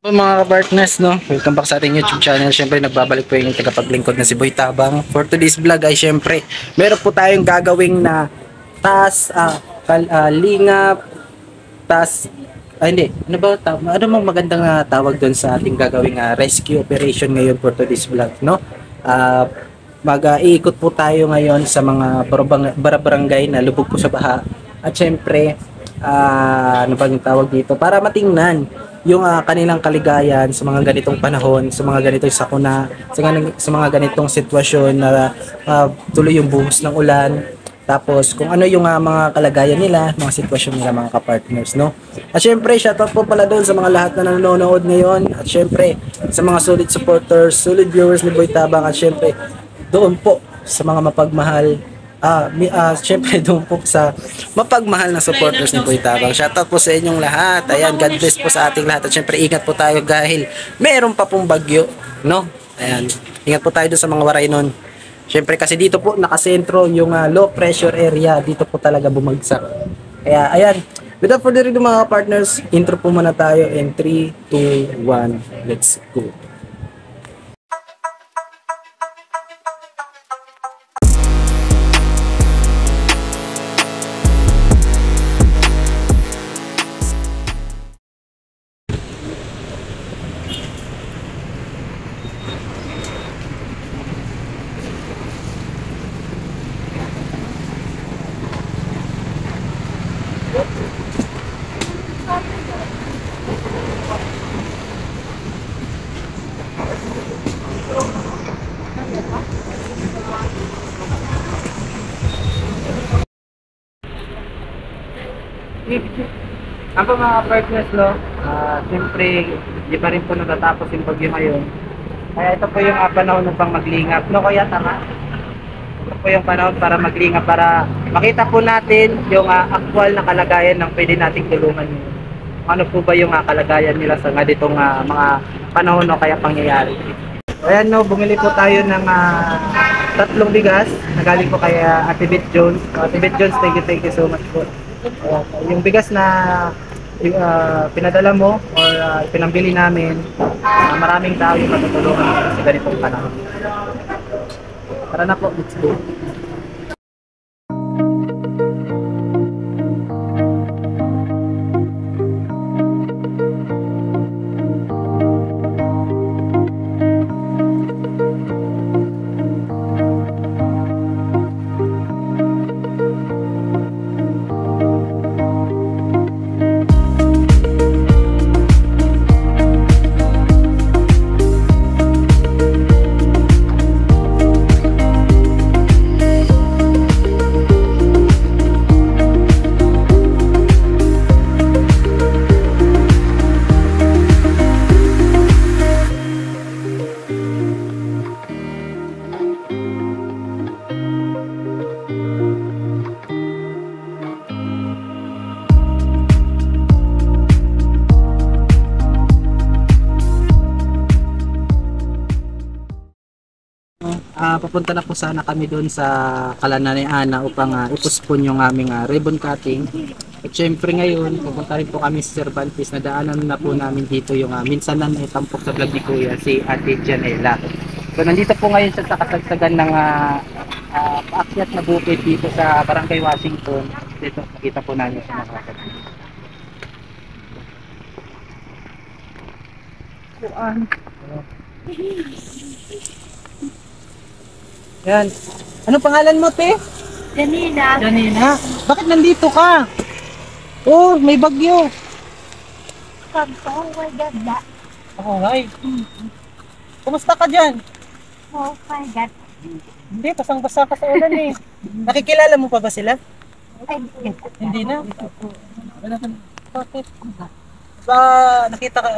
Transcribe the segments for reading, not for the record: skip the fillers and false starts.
Mga ka-partners, no? Welcome back sa ating YouTube channel. Siyempre, nagbabalik po yung tagapaglingkod na si Boy Tabang. For today's vlog ay siyempre, meron po tayong gagawing na task, lingap, task, hindi, ano ba, ano bang magandang tawag doon sa ating gagawing rescue operation ngayon for today's vlog, no? Ah, Mag-iikot po tayo ngayon sa mga barangay na lubog po sa baha. At syempre, ano ba yung tawag dito? Para matingnan yung kanilang kaligayan sa mga ganitong panahon, sa mga ganitong sakuna, sa mga ganitong sitwasyon na tuloy yung buhos ng ulan. Tapos kung ano yung mga kalagayan nila, mga sitwasyon nila mga kapartners, no? At syempre, shoutout po pala doon sa mga lahat na nanonood ngayon. At syempre, sa mga solid supporters, solid viewers ni Boy Tabang. At syempre, doon po sa mga mapagmahal, syempre doon po sa mapagmahal na supporters ni Boy Tabang. Shoutout po sa inyong lahat. Ayan, God bless po sa ating lahat. At syempre, ingat po tayo dahil meron pa pong bagyo, no? Ayan, ingat po tayo doon sa mga waray nun. Syempre kasi dito po nakasentro yung low pressure area, dito po talaga bumagsak. Kaya ayan, without further ado mga partners, intro po muna tayo in 3, 2, 1, let's go. Ang po mga partners, no, siyempre, di pa rin po natatapos yung bagyo ngayon. Kaya ito po yung panahon ng pang maglingap. No, kaya tama? Ito po yung panahon para maglingap, para makita po natin yung actual na kalagayan ng pwede nating tulungan nyo. Ano po ba yung kalagayan nila sa ganitong mga panahon no, kaya pangyayari. Ayan, no, bumili po tayo ng 3 bigas na galing po kay Ate Beth Jones. Ate Beth Jones, thank you so much po. Yung bigas na pinadala mo or pinambili namin, maraming tao yung matutulungan sa ganitong panahon. Tara na po, let's go. Papunta na po sana kami doon sa Kalananay Ana upang ipuspon yung aming ribbon cutting. At syempre ngayon, pupunta rin po kami sa Cervantes, na daanan na po namin dito yung minsan na tampok sa vlog ni Kuya, si Ate Janela. So nandito po ngayon siya sa kasagsagan ng paakyat na bukid dito sa Barangay Washington. Dito nakita po namin siya nakakasagsagan. Kuan. Yan. Ano pangalan mo, te? Janina. Janina. Bakit nandito ka? Oh, may bagyo. Oh my God. Oh, hi. Kumusta ka dyan? Oh my God. Hindi, pasang-basa ka sa ulan eh. Nakikilala mo pa ba sila? Hindi na. Bakit?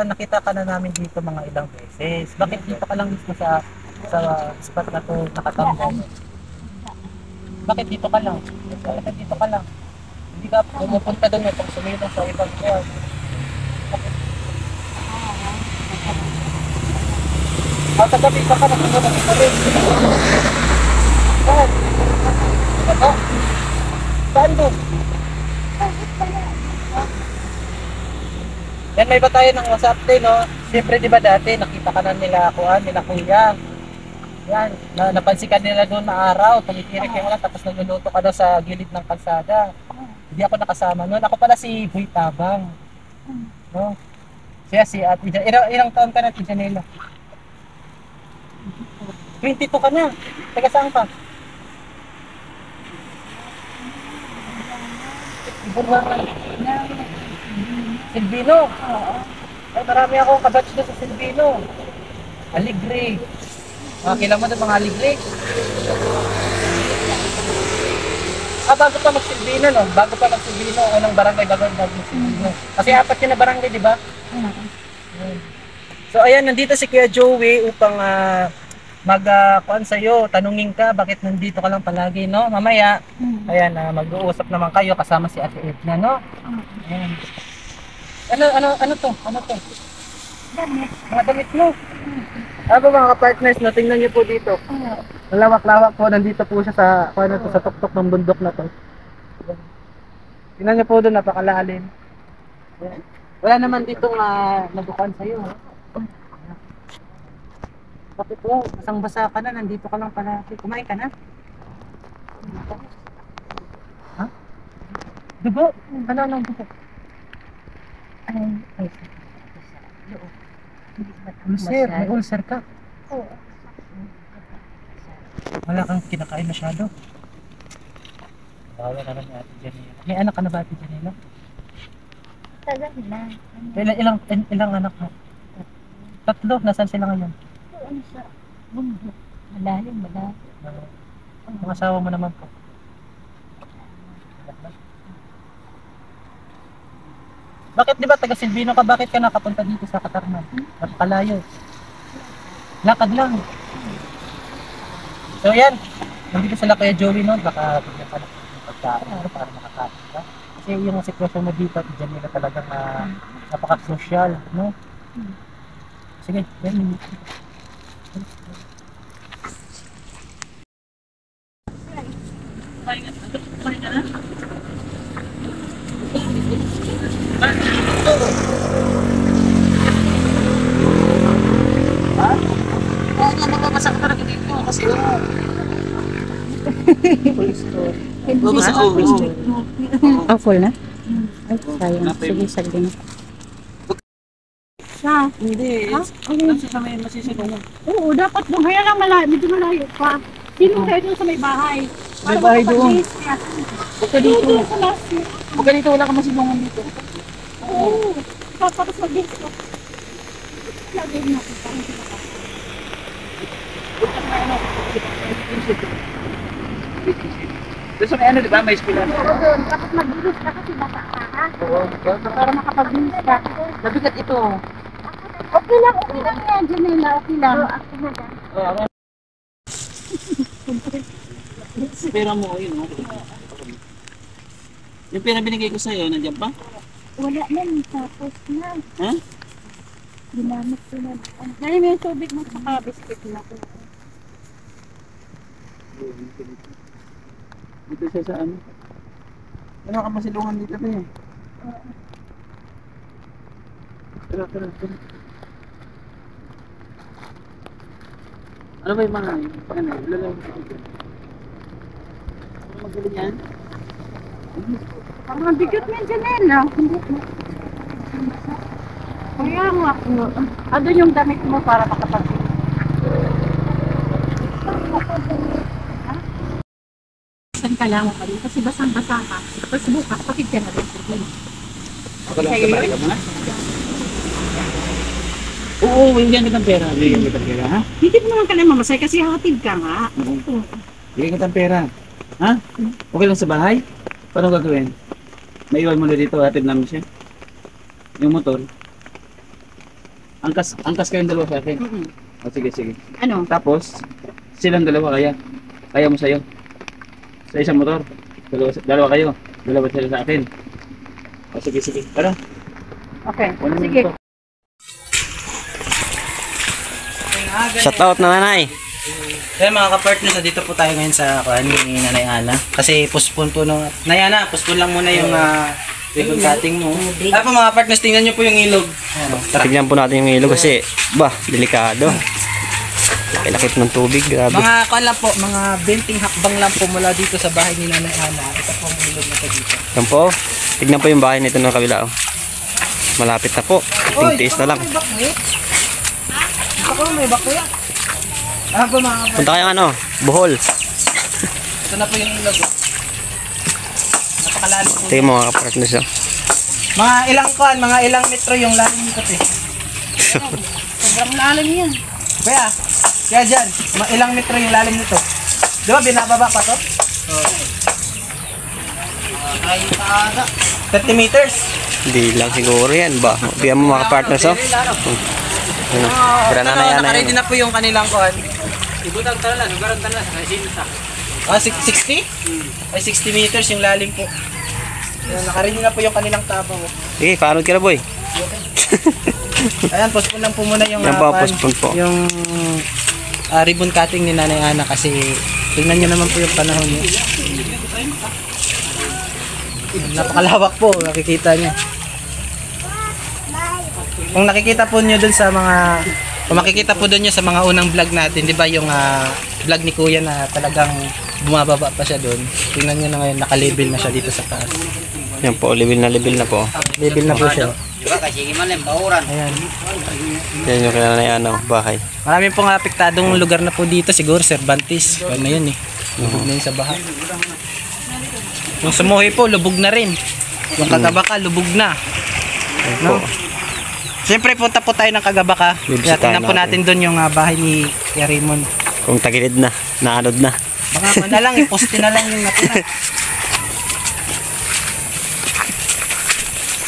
Nakita ka na namin dito mga ilang beses. Bakit dito ka lang mismo sa spot na to nakatambong? Bakit dito ka lang? Bakit dito ka lang? Hindi ka pumupunta doon at sumilong sa ibang buwan. Sa gabi ka pa napunta ka rin. Saan? Ano? Saan doon? Yan, may ba tayo ng WhatsApp din, no? Si Siyempre, di ba dati, nakita ka na nila nila kuya. Yan, napansin ka nila doon na araw, tumitirik yung ulan, tapos nagluluto ka daw sa gilid ng kalsada. Hindi ako nakasama noon. Ako pala si Boy Tabang. No? Siya si Ate Janela. Ilang taon ka na, Ate Janela? 22 ka na. Taga saan ka? Iburwangan. Silvino. Ay, marami akong kabatch doon sa Silvino. Aligre. Kailan mo doon mga Aligre? Bago pa mag-Silvino, no? Bago pa mag-Silvino, unang barangay bago mag-Silvino. Kasi apat yun na barangay, di ba? So, ayan, nandito si Kuya Joey upang mag-kuhan sa'yo. Tanungin ka, bakit nandito ka lang palagi, no? Mamaya, ayan, mag-uusap naman kayo kasama si Ate Edna, no? Ayan. Ano to? Damit. Mga damit mo. Ano mga ka-partners, no? Tingnan niyo po dito. Malawak-lawak po, nandito po siya sa, sa tuktok ng bundok na to. Tingnan niyo po doon, napakalalim. Wala naman ditong nabukan sa'yo. Bakit po? Basang-basa ka na, nandito ka lang pala. Kumain ka na? Ha? Dugo? Ano ang dugo? Ay. Ulcer, may ulcer ka. Oo. Wala kang kinakain masyado. Bawa na lang ni Ate Janela. May anak ka na ba, Ate Janela? Tagal na. Ilang anak mo? 3, nasaan sila ngayon? Doon sa bundok. Malalim. Ang asawa mo naman po. Bakit di ba taga Silvino ka? Bakit ka nakapunta dito sa Katarman? Napakalayo. Lakad lang. So yan, nandito sila Kuya Joey noon, baka bigyan ka ng pagkain para makakain ka. Kasi yung sitwasyon mo dito at dyan nila talagang napaka-crucial, no? Sige, yan. Kaya mababasak talaga dito kasi Full na? Ay, sayang. Sige, sagli na. Hindi, kasi sa may masisilungan. Oo, dapat doon. Kaya lang medyo malayo pa. Sino kayo doon sa may bahay? May bahay doon. Huwag ka dito. Huwag ka dito, wala ka masilungan dito. Oo. Tapos mag-base ko. Lagi na. Doon sa may ano, di ba? May eskwela. Oo, doon. Tapos mag-base ka kasi bata ka, ha? Oo. Para makapag-base ka. Nabigat ito. Okay lang yan, Janela. Okay lang. Ako na lang. Pera mo, yun. Yung pera binigay ko sa'yo, nandiyan pa? Wala na, tapos na. Ha? Ginamit ko na. Dahil may tubig mo sa biscuit na ko. Dito siya sa ano? Ano ka masilungan dito ba yun? Tara. Ano ba yung mga ano? Lalaw. Ano magaling yan? Ang bigat niya, Janela. Hindi. Kaya nga, ano yung damit mo para makapag-base? Saan ka lang ako rin? Kasi basang-basa ka. Tapos bukas, pakit ka na rin sa akin. Ako lang sa balik mo na? Oo, bigyan kita ng pera. Bigyan kita ng pera, ha? Hindi mo naman ka na mamasay kasi hatid ka nga. Bigyan kita ng pera. Ha? Okay lang sa bahay? Paano gagawin? Maiwan mo na dito, hatid namin siya. Yung motor. Angkas kayong dalawa sa akin. O, sige. Ano? Tapos, silang dalawa kaya mo sa'yo. Sa isang motor. Dalawa kayo. Dalawa sila sa akin. O, sige. Tara. Okay. Kunin mo Sige. ito. Shoutout na nanay. Kaya mga ka-partners, dito po tayo ngayon sa ni Nanay Ana. Kasi postpone po nung... Nay Ana, postpone lang muna yung Ribbon cutting mo. Ano po mga partners, tingnan nyo po yung ilog. Ayan, tara. Tignan po natin yung ilog kasi, delikado. Laki ng tubig, grabe. Mga kuan lang po, mga benting hakbang lang po mula dito sa bahay ni Nanay Ana. Ito po ang ilog na po dito. Yan po, tignan po yung bahay nito ng kabila. Oh. Malapit na po, tiis na lang. Ako may bako yan. Ah po mga Punta kayong Bohol. ito na po yung ilog. Napakalalim po. Tingnan mo mga partners. Oh. Mga ilang kuan, mga ilang metro yung lalim nito eh. Sobrang lalim yan. Kaya dyan, mga ilang metro yung lalim nito. Di ba binababa pa to? Ay, 30 meters. Hindi lang siguro yan ba? Bigyan mo mga partners. Oh. Tira na yan. Nakaready na po yung kanilang kuan. Ah, 60? Ay, 60 meters yung lalim po. Nakaready na po yung kanilang tabang. Sige, paanod ka na boy. Ayan, postpone lang po muna yung Yan po, postpone po. yung ribbon cutting ni Nanay Ana kasi tingnan nyo naman po yung panahon niyo. Napakalawak po, nakikita nyo. Kung nakikita po nyo dun sa mga kung makikita po dun nyo sa mga unang vlog natin, di ba yung vlog ni Kuya na talagang bumababa pa siya dun. Tingnan nyo na ngayon, naka-level na siya dito sa taas. Yan po, level na po. Level na po siya. Ayan. Yan yung kaya na bahay. Marami pong apektadong lugar na po dito, siguro Cervantes. Ano yun eh. Lubog na yun sa baha. Yung Samohi po, lubog na rin. Yung Kagabaka, lubog na. No? Siyempre, punta po tayo ng Kagabaka. Bibisitahin Tingnan po natin doon yung bahay ni Kuya Raymond. Kung tagilid na, naanod na. Baka na lang, iposte na lang yung natira.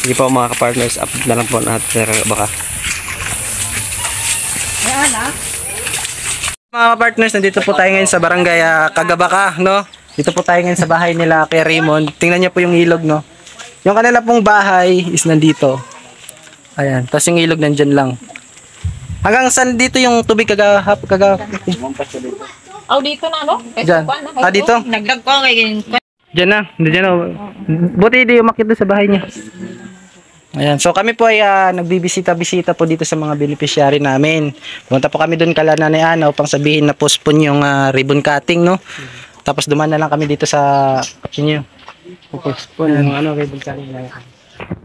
Sige po mga ka-partners, upload na lang po natin baka. Mga partners, nandito po tayo ngayon sa barangay Kagabaka, no? Dito po tayo ngayon sa bahay nila kay Raymond. Tingnan niyo po yung ilog, no? Yung kanila pong bahay is nandito. Ayan, tapos yung ilog nandyan lang. Hanggang saan dito yung tubig kagahap? Aw, dito na, no? Diyan. Dito? Nagdag ko ngayon. Diyan na, diyan na. Buti di umakit doon sa bahay niya. Ayan, so kami po ay nagbibisita-bisita po dito sa mga beneficiary namin. Pumunta po kami doon kala Nanay Ana upang sabihin na postpone yung ribbon cutting, no? Tapos dumaan na lang kami dito sa inyo. Postpone yung ribbon cutting na.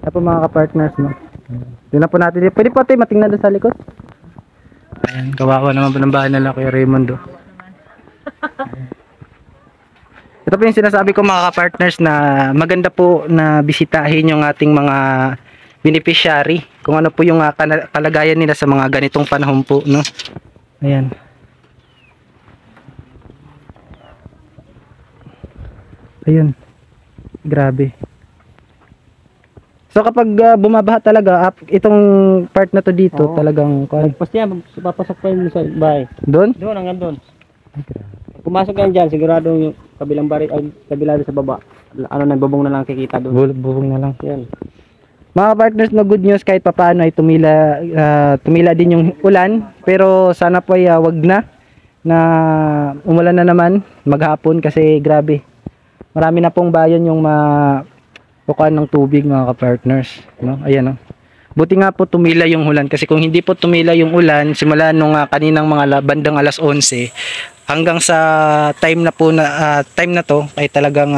Ito po mga ka-partners, no? Tingnan po natin. Pwede po tayo matingnan doon sa likod. Ayan, kawawa naman po ng bahay nila kay Raymond, oh. Ito po yung sinasabi ko mga ka-partners na maganda po na bisitahin yung ating mga beneficiary kung ano po yung kalagayan nila sa mga ganitong panahon po, no? Ayan. Ayun. Grabe. So kapag bumabaha talaga, itong part na to dito, talagang Pagpas yan, papasok pa yun sa bahay. doon? Doon, hanggang doon. Pumasok yan dyan, sigurado yung kabilang bari, ay kabila doon sa baba. Bubong na lang kikita doon. Bubong na lang. Yan. Mga partners, na good news kahit papaano ay tumila din yung ulan, pero sana po ay wag na umulan na naman maghapon kasi grabe. Marami na pong bayan yung bukuan ng tubig mga ka-partners, no? Ayan, no? Buti nga po tumila yung ulan kasi kung hindi po tumila yung ulan simula nung kaninang mga bandang alas 11 hanggang sa time na po time na to ay talagang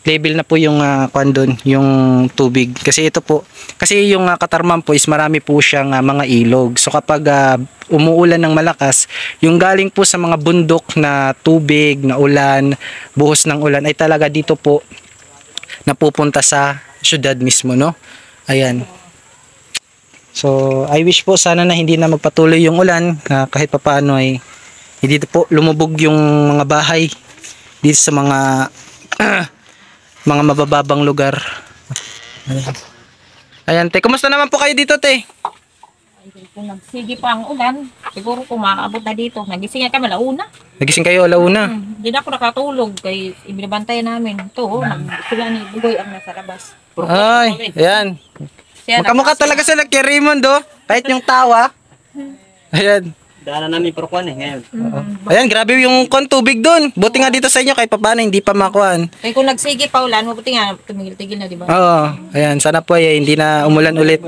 level na po yung doon, yung tubig. Kasi ito po, kasi yung Katarman po is marami po siyang mga ilog. So kapag umuulan ng malakas, yung galing po sa mga bundok na tubig, na ulan, buhos ng ulan ay talaga dito po napupunta sa syudad mismo, no? Ayan. So I wish po sana na hindi na magpatuloy yung ulan, kahit papaano ay hindi po lumubog yung mga bahay dito sa mga mga mabababang lugar. Ayan, te. Kumusta naman po kayo dito, te? Kung nagsige pa ang ulan, siguro kung makaabot na dito, nagising kami launa. Nagising kayo alauna? Hindi na ako nakatulog, kaya ibinabantayan namin. Ito, sila ni Bugoy ang nasa labas. Ay, ayan. Siya Magkamukha talaga sila kay Raymond, oh. Kahit yung tawa. Ayan. Daanan namin Purkuan ngayon. Ayan, grabe yung kwan tubig doon. Buti nga dito sa inyo kahit papaano hindi pa makuan. Kaya kung nagsigi pa ulan, mabuti nga, tumigil-tigil na, di ba? Oo, ayan, sana po ay hindi na umulan ulit.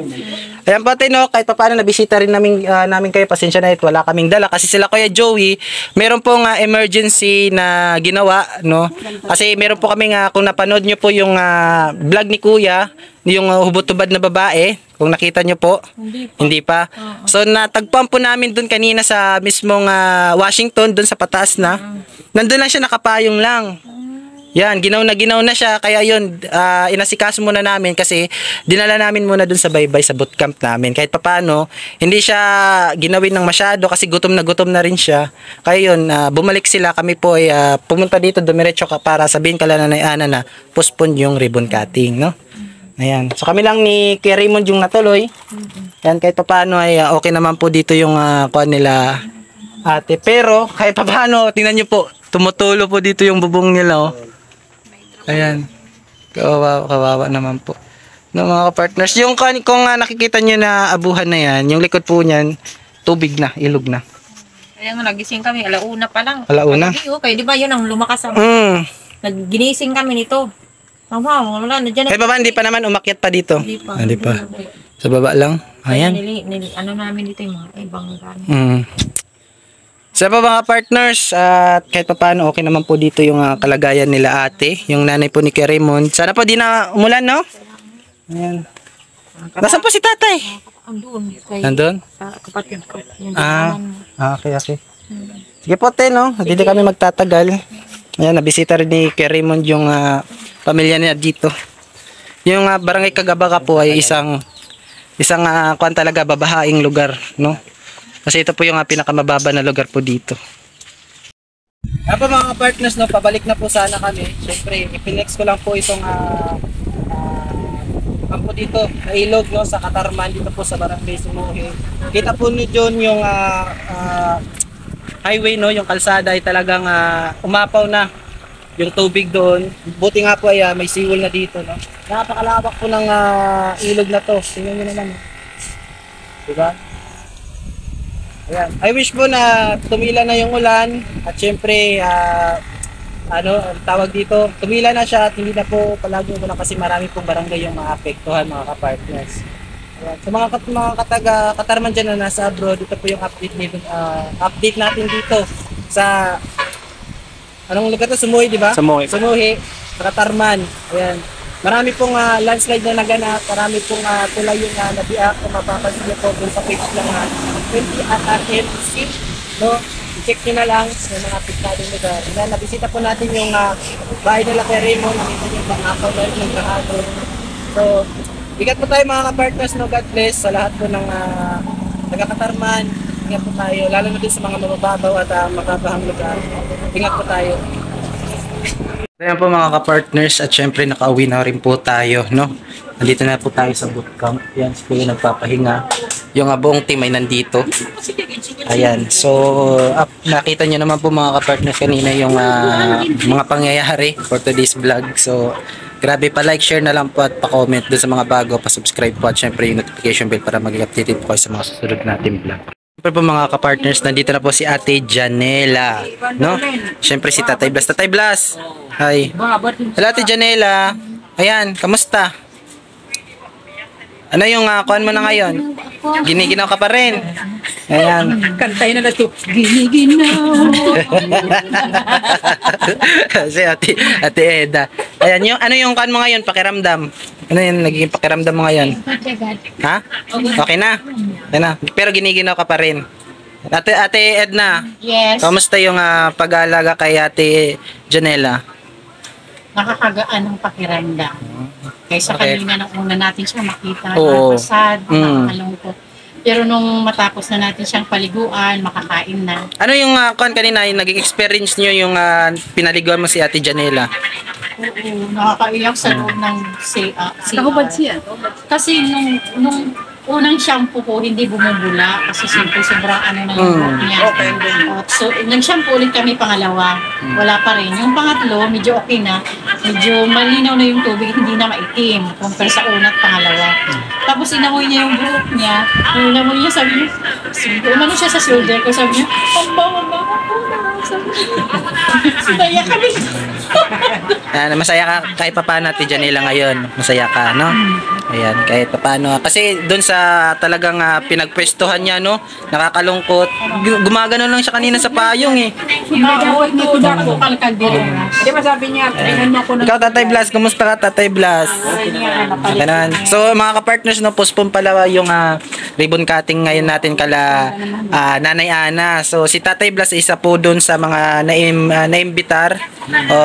Ayan pati no, kahit papaano nabisita rin namin kayo, pasensya na ito, wala kaming dala kasi sila Kuya Joey, meron pong emergency na ginawa, no? Kasi meron po kaming kung napanood nyo po yung vlog ni Kuya, yung hubot-tubad na babae, kung nakita nyo po, hindi pa. So natagpuan po namin dun kanina sa mismong Washington, dun sa pataas na. Nandun lang siya, nakapayong lang. Yan, ginaw na siya. Kaya yun, inasikaso muna namin kasi dinala namin muna dun sa baybay sa bootcamp namin. Kahit papano, hindi siya ginawin ng masyado kasi gutom na rin siya. Kaya yun, bumalik sila. Kami po ay pumunta dito, dumiretso ka para sabihin kala Nanay Ana na postpone yung ribbon cutting, no? Ayan. So kami lang ni Kuya Raymond yung natuloy. Yan, kahit papano ay okay naman po dito yung kuha nila ate. Pero kahit papano, tingnan nyo po, tumutulo po dito yung bubong nila, oh. Ayan. Kawawa naman po. No, mga partners, yung kung nakikita nyo na abuhan na yan, yung likod po niyan, tubig na, ilog na. Kaya nga, nagising kami, alauna pa lang. Alauna? Okay, di ba yun ang lumakas ang ginising kami nito. Mama, wala na dyan. Eh baba, hindi pa naman umakyat pa dito. Hindi pa. Hindi pa. Sa baba lang. Ayan. Ano namin dito yung mga ibang gamit. Sa mga partners, at kahit pa paano, okay naman po dito yung kalagayan nila ate, yung nanay po ni Kuya Raymond. Sana po di na umulan, no? Ayan. Nasaan po si tatay? Andun. Nandun? Sa kapatid ko. Yung Okay. Sige po, te, no? Hindi kami magtatagal. Ayan, nabisita rin ni Kuya Raymond yung pamilya niya dito. Yung barangay Cagabaga po ay isang kuan talaga, babahaing lugar, no? Kasi ito po yung pinakamababa na lugar po dito. Kaya po mga partners, no, pabalik na po sana kami. Siyempre, ipinex ko lang po itong kampo dito, na ilog, no, sa Katarman, dito po sa Barangay Sumuhi. Kita po nyo dyan yung highway, no, yung kalsada ay talagang umapaw na yung tubig doon. Buti nga po ay may seawall na dito, no. Napakalawak po ng ilog na to. Tingnan nyo naman, no. Diba? Ayan. I wish po na tumila na yung ulan at syempre ang tawag dito, tumila na siya at hindi na po palagi ulan kasi marami pong barangay yung maapektuhan, mga kapartners. Ayan. So mga Katarman dyan na nasa abroad, ito po yung update natin dito sa anong lugar to? Sumuhi, di ba? Sumuhi. Sumuhi, sa Katarman. Ayan. Marami pong landslide na naganap, marami pong tulay yung nabiak, kung mapapansin niyo po dun sa page ng 20 at RLC, no? I-check nyo na lang yung mga apektadong lugar. Yan, nabisita po natin yung bahay nila kay Raymond, nakita nyo bang ako na yung kahapon. So, ingat po tayo mga kapartners, no? God bless sa lahat po ng taga-Katarman. Ingat po tayo, lalo na din sa mga mabababaw at makabahang lugar. Ingat po tayo. Ayan po mga ka-partners at syempre nakauwi na rin po tayo, no? Nandito na po tayo sa bootcamp. Yan, si Kuya nagpapahinga. Yung buong team ay nandito. Ayan, so nakita nyo naman po mga ka-partners kanina yung mga pangyayari for today's vlog. So grabe, pa-like, share na lang po at pa-comment dun sa mga bago, pa-subscribe po at syempre yung notification bell para mag-update po kayo sa mga susunod natin vlog. Siyempre po mga ka-partners, nandito na po si Ate Janela, no? Siyempre si Tatay Blas. Tatay Blas! Hi! Hello Ate Janela! Ayan, kamusta? Ano yung kuhan mo na ngayon? Giniginaw ka pa rin? Ayan. Kantay na ito. Giniginaw. Si Ate Eda. Ayan, ano yung kuhan mo ngayon? Pakiramdam? Ano yung nagiging pakiramdam mo ngayon? Ha? Okay na? Okay na. Pero giniginaw ka pa rin. Ate Edna, Yes. kamusta yung pag-aalaga kay Ate Janela? Nakakagaan ang pakiramdam. Kaysa Okay. kanina nung una natin siya makita, Oo. nakakasad, Mm. nakakalungkot. Pero nung matapos na natin siyang paliguan, makakain na. Ano yung kuhan kanina, yung naging experience nyo yung pinaliguan mo si Ate Janela? Oo, nakakaiyak sa loob ng CR. Kahubad siya. Kasi nung unang shampoo ko, hindi bumubula kasi siyempre sobrang ano na yung buhok niya. So, nag-shampoo ulit kami pangalawa. Wala pa rin. Yung pangatlo, medyo okay na. Medyo malinaw na yung tubig, hindi na maitim compare sa una at pangalawa. Tapos inamoy niya yung buhok niya. Nung inamoy niya, sabi niya, umano siya sa shoulder ko, sabi niya, ang bango-bango po na. Sabi niya, kaya kami. Masaya ka kahit papaano Ate Janela ngayon. Masaya ka, no? Ayan, kahit papaano. Kasi doon sa talagang pinagpwestuhan niya, no? Nakakalungkot. Gumagano lang siya kanina sa payong eh. Nakawag niya ko na ako kalkaldero. Di ba sabi niya, tingnan mo ako ng... Ikaw, Tatay Blas, kumusta ka, Tatay Blas? Ganun. So, mga ka-partners, no, postpone pala yung ribbon cutting ngayon natin kala Nanay Ana. So, si Tatay Blas isa po doon sa mga naimbitar o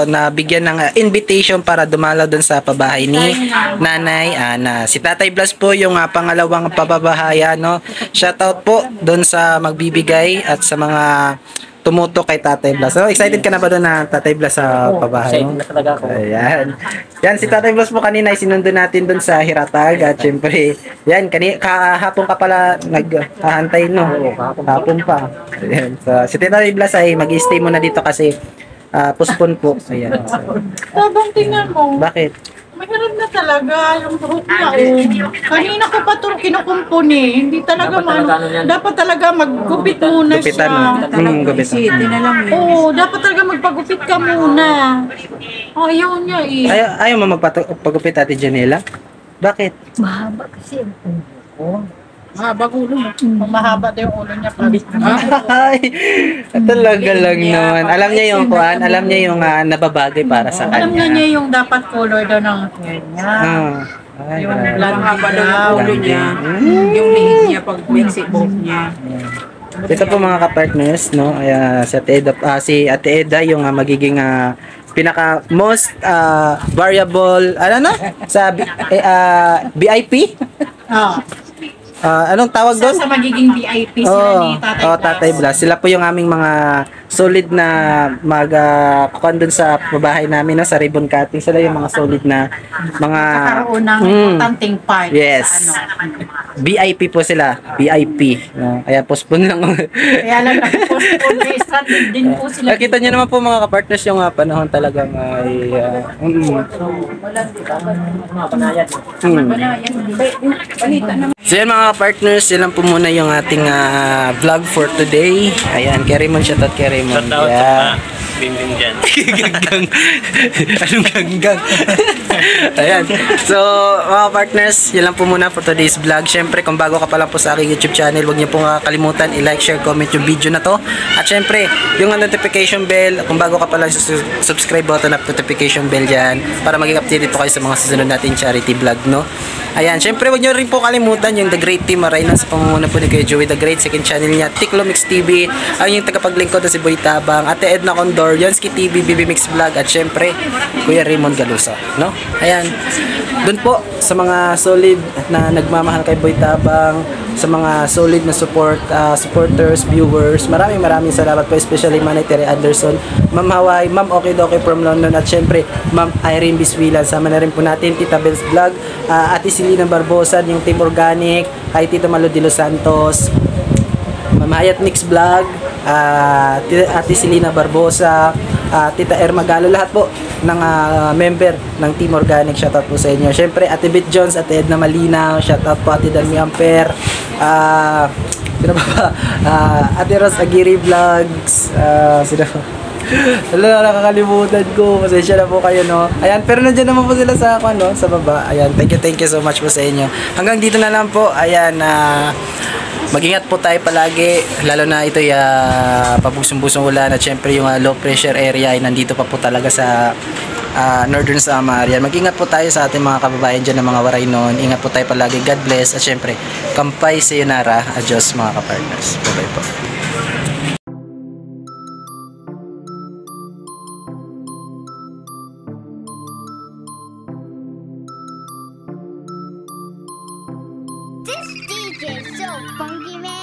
na bigyan ng invitation para dumalaw doon sa pabahay ni Nanay Ana. Si Tatay Blas po yung pangalawang pababahaya, no? Shoutout po doon sa magbibigay at sa mga tumutok kay Tatay Blas. So, excited ka na ba doon na Tatay Blas sa pabahay mo? Excited na talaga ako. Ayan. Yan, si Tatay Blas po kanina ay sinundo natin doon sa Hiratag at syempre, yan, kahapon ka pala naghahantay, no? Hapon pa. Ayan. So, si Tatay Blas ay mag-stay muna dito kasi postpone po. Ayan. So, Tabang tingnan mo. bakit? Mahirap na talaga yung buhok niya. Oh. Kanina ko pa ito kinukumpon eh. Hindi talaga dapat talaga maggupit muna Gupitan, siya. no? Gupitan. Oo, dapat talaga magpagupit ka muna. Ayaw niya eh. Ayaw mo magpagupit, Ate Janela? Bakit? Mahaba kasi. Mahaba ulo mo. Mahaba daw yung ulo niya. Ay, talaga lang naman. Alam niya yung kuan, alam niya yung nababagay para sa kanya. Alam niya yung dapat color daw ng hair niya. Ay, Yung grabe. blonde Mahaba daw yung daw. ulo niya. Yung lihid niya pag mixi buhok niya. Ito po mga ka-partners, no? Si Ate Eda, yung magiging pinaka most variable sa VIP? Anong tawag doon? Sa magiging VIP sila ni Tatay Blas. Blas. Sila po yung aming mga solid na kukuhan doon sa pabahay namin, no? Sa ribbon cutting. Sila yung mga solid na mga Kakaroon ng importanteng part yes. sa ano. VIP po sila. VIP. No? Kaya postpone lang. Kaya lang nag-postpone may strategy din po sila. Nakita niyo naman po mga ka-partners yung panahon talagang ay So yan mga ka-partners, yan lang po muna yung ating vlog for today. Ayan, kay Raymond, shoutout kay Raymond. Yeah. Bing-bing dyan. Ganggang. Anong ganggang? Ayan. So, mga partners, yun lang po muna for today's vlog. Syempre, kung bago ka pa lang po sa aking YouTube channel, huwag niyo pong kalimutan i-like, share, comment yung video na to. At syempre, yung notification bell, kung bago ka pa lang, subscribe button at notification bell dyan para maging updated po kayo sa mga susunod natin charity vlog, no? Ayan, syempre, huwag niyo rin po kalimutan yung The Great Team Marina sa pamumuno po ni Kuya Joey The Great, second channel niya, Tiklo Mix TV, ang yung tagapaglingkod na si Boy Tabang, Ate Edna Condor, Yansky TV, BB Mix Vlog, at syempre, Kuya Raymond Galuso, no? Ayan, dun po sa mga solid na nagmamahal kay Boy Tabang, sa mga solid na supporters, viewers, maraming salamat po, especially Manay Terry Anderson, Ma'am Hawaii, Ma'am Okidoki from London, at syempre, Ma'am Irene Biswilan. Sama na rin po natin Tita Bells Vlog, Ate Silina Barbosa, yung Team Organic, kay Tita Malo de los Santos, Ma'am Hayat Mix Vlog, Ate Silina Barbosa, Tita Erma Galo, lahat po ng member ng Team Organic, shoutout po sa inyo. Syempre, Ate Bit Jones, Ate Edna Malinaw, shoutout po Ate Danmi Amper, sino ba? Ate Ros Aguirre Vlogs, sino ba? Wala, nakakalimutan ko. Pasensya na po kayo, no? Ayan, pero nandiyan naman po sila sa ako, no? Sa baba. Ayan, thank you so much po sa inyo. Hanggang dito na lang po. Ayan, mag-ingat po tayo palagi, lalo na ito pabusong-busong ulan at syempre yung low pressure area ay nandito pa po talaga sa Northern Samar. Yan, mag-ingat po tayo sa ating mga kababayan dyan ng mga waray noon. Ingat po tayo palagi. God bless. At syempre, kampay sayonara. Adios mga kapartners. Bye-bye po. This DJ is so funky, man.